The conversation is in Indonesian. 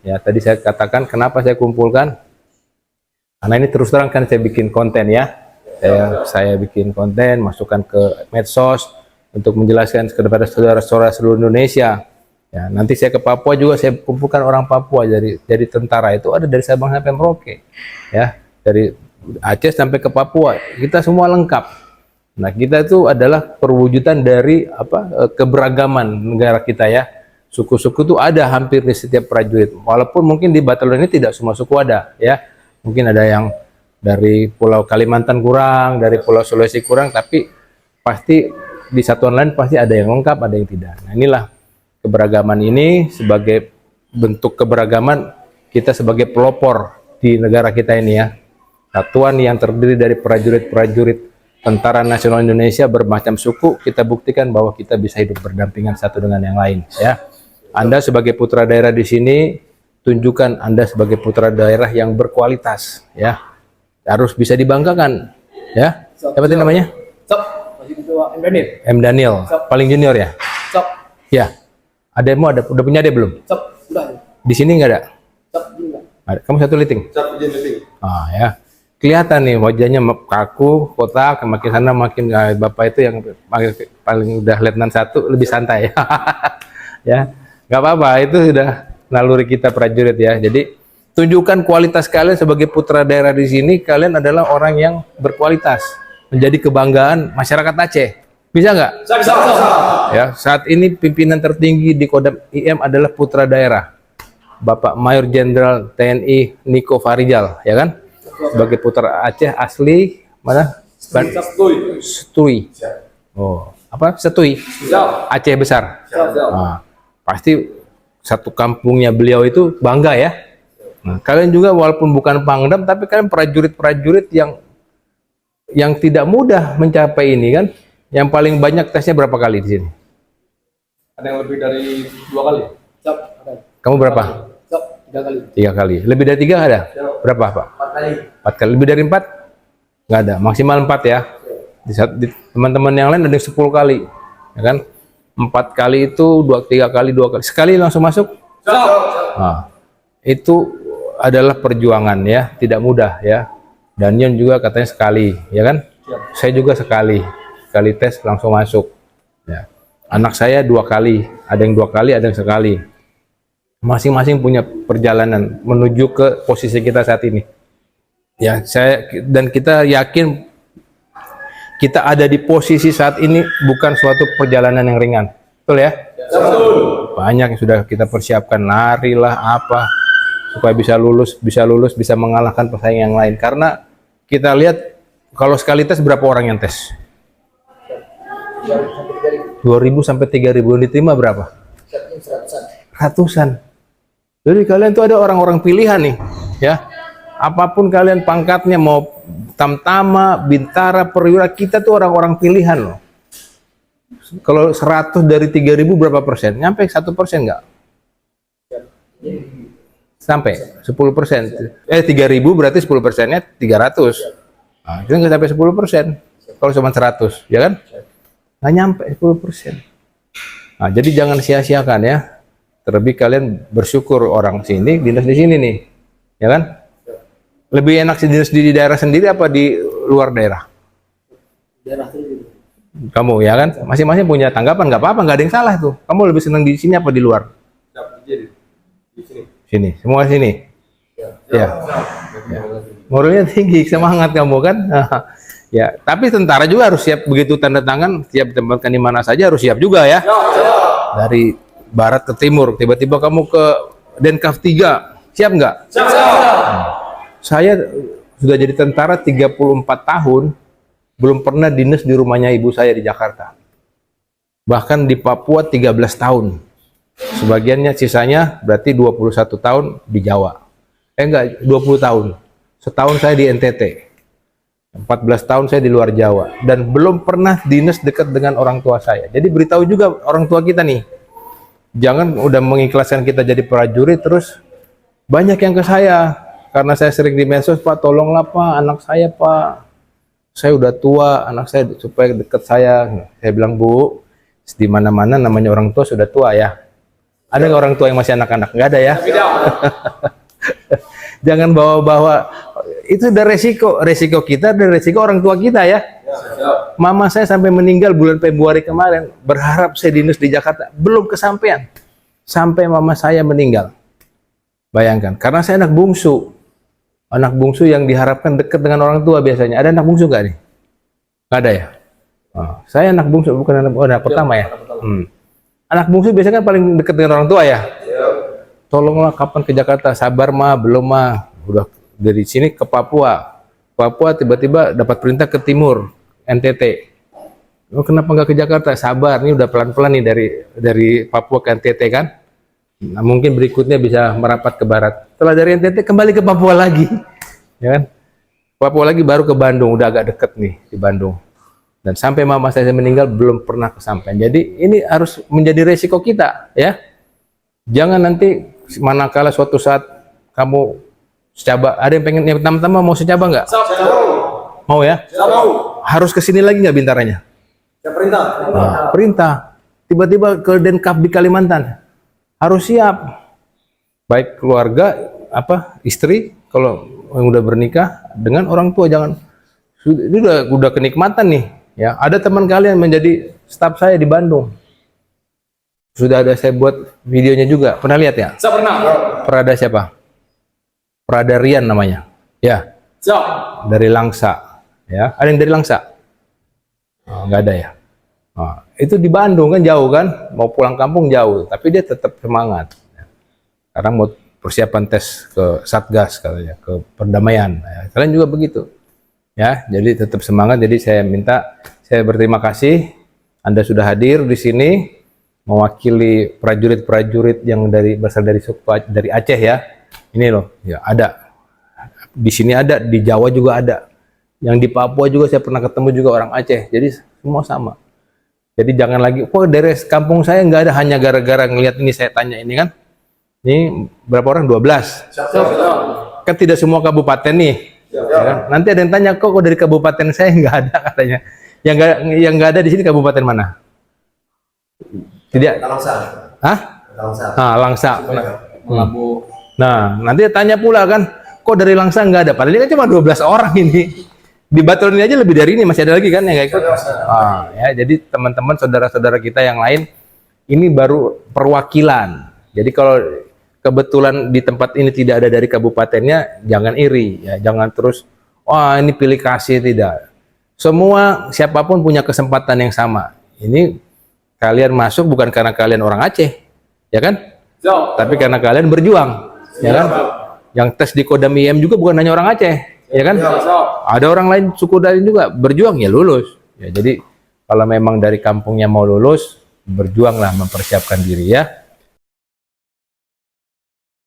Ya, tadi saya katakan kenapa saya kumpulkan. Karena ini terus terang kan saya bikin konten ya. Saya bikin konten, masukkan ke medsos untuk menjelaskan kepada saudara-saudara seluruh Indonesia. Ya, nanti saya ke Papua juga saya kumpulkan orang Papua jadi tentara itu ada dari Sabang sampai Merauke. Ya, dari Aceh sampai ke Papua, kita semua lengkap. Nah, kita itu adalah perwujudan dari keberagaman negara kita ya. Suku-suku itu ada hampir di setiap prajurit. Walaupun mungkin di batalion ini tidak semua suku ada ya. Mungkin ada yang dari Pulau Kalimantan kurang, dari Pulau Sulawesi kurang, tapi pasti di satuan lain pasti ada yang lengkap, ada yang tidak. Nah, inilah keberagaman ini sebagai bentuk keberagaman kita sebagai pelopor di negara kita ini ya. Satuan yang terdiri dari prajurit-prajurit Tentara Nasional Indonesia bermacam suku, kita buktikan bahwa kita bisa hidup berdampingan satu dengan yang lain ya. Anda sebagai putra daerah di sini, tunjukkan Anda sebagai putra daerah yang berkualitas ya. Harus bisa dibanggakan ya. Siapa tadi namanya? M. Daniel. Paling junior ya? Ya. Ademu udah punya adek belum? Udah. Di sini nggak ada? Ada. Kamu satu liting? Ah ya. Kelihatan nih wajahnya kaku, kotak, makin sana makin bapak itu yang paling udah letnan 1 lebih santai. Ya, nggak apa-apa, itu sudah naluri kita prajurit ya. Jadi tunjukkan kualitas kalian sebagai putra daerah di sini. Kalian adalah orang yang berkualitas, menjadi kebanggaan masyarakat Aceh. Bisa nggak? Bisa. Ya, saat ini pimpinan tertinggi di Kodam IM adalah putra daerah, Bapak Mayor Jenderal TNI Niko Farijal, ya kan? Sebagai putra Aceh asli mana? Setui. Oh, apa? Setui. Aceh besar. Nah, pasti satu kampungnya beliau itu bangga ya. Nah, kalian juga walaupun bukan Pangdam, tapi kalian prajurit-prajurit yang tidak mudah mencapai ini kan. Yang paling banyak tesnya berapa kali di sini? Ada yang lebih dari 2 kali. Kamu berapa? 3 kali. 3 kali. Lebih dari 3 ada? Berapa Pak? 4 kali. 4 kali. Lebih dari 4? Nggak ada. Maksimal 4 ya. Di teman-teman yang lain ada 10 kali, ya kan? 4 kali itu 3 kali 2 kali. Sekali langsung masuk? Nah, itu adalah perjuangan ya, tidak mudah ya. Daniel juga katanya sekali, ya kan? Saya juga sekali tes langsung masuk. Ya. Anak saya 2 kali, ada yang 2 kali, ada yang sekali. Masing-masing punya perjalanan menuju ke posisi kita saat ini. Ya, dan kita yakin kita ada di posisi saat ini bukan suatu perjalanan yang ringan. Betul ya? Betul. Banyak yang sudah kita persiapkan, lari lah apa supaya bisa lulus, bisa mengalahkan pesaing yang lain. Karena kita lihat kalau sekali tes berapa orang yang tes? 2.000 sampai 3.000, diterima berapa? Ratusan. Jadi kalian tuh ada orang-orang pilihan nih, ya. Apapun kalian pangkatnya, mau tamtama, bintara, perwira, kita tuh orang-orang pilihan loh. Kalau 100 dari 3.000 berapa persen? Nyampe 1% nggak? Sampai 10%. 3.000 berarti 10%-nya 300. Nah, itu nggak sampai 10%. Kalau cuma 100, ya kan? Nggak nyampe 10%. Nah, jadi jangan sia-siakan ya. Terlebih kalian bersyukur orang sini, dinas di sini nih, ya kan? Lebih enak dinas di daerah sendiri apa di luar daerah? Daerah sendiri. Kamu ya kan? Masing-masing punya tanggapan, nggak apa-apa, nggak ada yang salah tuh. Kamu lebih senang di sini apa di luar? Di sini. Sini, semua sini. Ya. Moralnya tinggi, semangat kamu kan? Ya, tapi tentara juga harus siap, begitu tanda tangan, siap ditempatkan di mana saja harus siap juga ya. Dari barat ke timur, tiba-tiba kamu ke Denkav 3, siap nggak? Siap. Saya sudah jadi tentara 34 tahun, belum pernah dinas di rumahnya ibu saya di Jakarta. Bahkan di Papua 13 tahun. Sebagiannya sisanya berarti 21 tahun di Jawa. Enggak, 20 tahun. Setahun saya di NTT. 14 tahun saya di luar Jawa. Dan belum pernah dinas dekat dengan orang tua saya. Jadi beritahu juga orang tua kita nih. Jangan udah mengikhlaskan kita jadi prajurit terus banyak yang ke saya. Karena saya sering di medsos, Pak, tolonglah Pak, anak saya Pak. Saya udah tua, anak saya supaya dekat saya. Saya bilang, Bu, di mana-mana namanya orang tua sudah tua ya. Ada nggak orang tua yang masih anak-anak? Nggak ada ya. Tidak. Jangan bawa-bawa, itu udah resiko kita dan resiko orang tua kita ya. Siap. Mama saya sampai meninggal bulan Februari kemarin, berharap saya dinas di Jakarta, belum kesampaian sampai mama saya meninggal. Bayangkan, karena saya anak bungsu yang diharapkan dekat dengan orang tua biasanya. Ada anak bungsu nggak nih? Nggak ada ya. Saya anak bungsu, bukan anak pertama ya. Anak bungsu biasanya kan paling dekat dengan orang tua ya. Tolonglah kapan ke Jakarta, sabar mah, belum mah, udah dari sini ke Papua. Papua tiba-tiba dapat perintah ke timur, NTT. Oh, kenapa nggak ke Jakarta? Sabar, ini udah pelan-pelan nih dari Papua ke NTT kan. Nah, mungkin berikutnya bisa merapat ke barat. Setelah dari NTT kembali ke Papua lagi, ya kan? Papua lagi baru ke Bandung, udah agak deket nih di Bandung. Dan sampai mama saya meninggal belum pernah kesampaian. Jadi ini harus menjadi resiko kita, ya. Jangan nanti manakala suatu saat kamu secaba, ada yang pengen yang pertama mau secaba nggak? Mau ya? Harus kesini lagi nggak bintaranya? Siap perintah. Perintah. Tiba-tiba ke Denkap di Kalimantan. Harus siap. Baik keluarga, istri, kalau yang udah bernikah dengan orang tua, jangan. Ini udah kenikmatan nih. Ya, ada teman kalian menjadi staf saya di Bandung. Sudah ada saya buat videonya juga. Pernah lihat ya? Siap pernah. Prada siapa? Prada Rian namanya. Ya, Siap. dari Langsa. Ya, ada yang dari Langsa? Nggak ada ya. Itu di Bandung kan jauh kan, mau pulang kampung jauh, tapi dia tetap semangat. Karena mau persiapan tes ke Satgas katanya, ke perdamaian. Ya, kalian juga begitu. Ya, jadi tetap semangat. Jadi saya berterima kasih Anda sudah hadir di sini mewakili prajurit-prajurit yang berasal dari Aceh ya. Ini loh, ya ada. Di sini ada, di Jawa juga ada. Yang di Papua juga saya pernah ketemu juga orang Aceh. Jadi semua sama. Jadi jangan lagi, kok dari kampung saya nggak ada, hanya gara-gara ngelihat ini saya tanya ini kan. Ini berapa orang? 12. Siap. Kan tidak semua kabupaten nih. Ya kan? Nanti ada yang tanya, kok dari kabupaten saya nggak ada katanya. Yang nggak ada di sini kabupaten mana? Tidak. Langsa. Hah? Langsa. Langsa. Melabu. Nah, nanti tanya pula kan, kok dari Langsa nggak ada? Padahal ini kan cuma 12 orang ini. Di Batu ini aja lebih dari ini, masih ada lagi kan yang nggak ikut. Ya, jadi teman-teman, saudara-saudara kita yang lain, ini baru perwakilan. Jadi kalau kebetulan di tempat ini tidak ada dari kabupatennya, jangan iri, ya, jangan terus, wah ini pilih kasih, tidak. Semua siapapun punya kesempatan yang sama. Ini kalian masuk bukan karena kalian orang Aceh, ya kan? Tapi karena kalian berjuang, ya kan? Yang tes di Kodam IM juga bukan hanya orang Aceh. Ya kan? Ada orang lain suku lain juga berjuang ya lulus. Ya, jadi kalau memang dari kampungnya mau lulus, berjuanglah mempersiapkan diri ya.